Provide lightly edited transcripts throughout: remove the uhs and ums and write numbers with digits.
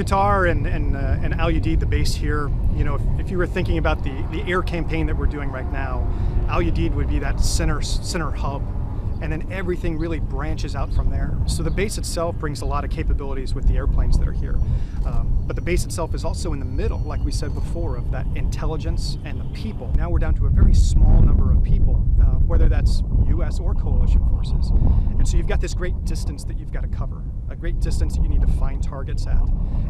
Qatar and Al-Udeid, the base here, you know, if you were thinking about the air campaign that we're doing right now, Al-Udeid would be that center hub, and then everything really branches out from there. So the base itself brings a lot of capabilities with the airplanes that are here. But the base itself is also in the middle, like we said before, of that intelligence and the people. Now we're down to a very small number of people, whether that's US or coalition forces. And so you've got this great distance that you've got to cover, a great distance that you need to find targets at.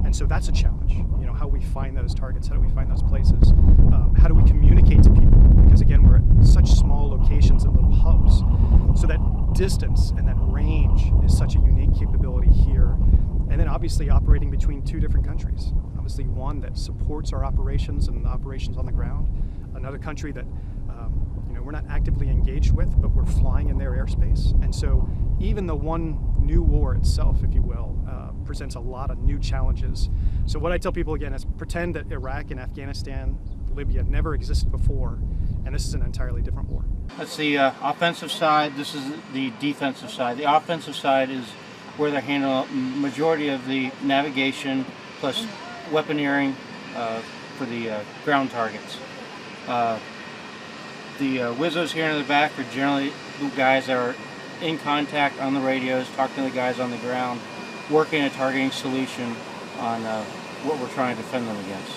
And so that's a challenge, you know, how we find those targets, how do we find those places, how do we communicate to people? Because again, we're at such small locations and little hubs. So that distance and that range is such a unique capability here. And then obviously operating between two different countries. Obviously one that supports our operations and operations on the ground, another country that you know, we're not actively engaged with, but we're flying in their airspace. And so even the one new war itself, if you will, presents a lot of new challenges. So what I tell people again is pretend that Iraq and Afghanistan, Libya never existed before, and this is an entirely different war. That's the offensive side, this is the defensive side. The offensive side is where they handle majority of the navigation plus weaponeering for the ground targets. The Wizzos here in the back are generally the guys that are in contact on the radios, talking to the guys on the ground, working a targeting solution on what we're trying to defend them against.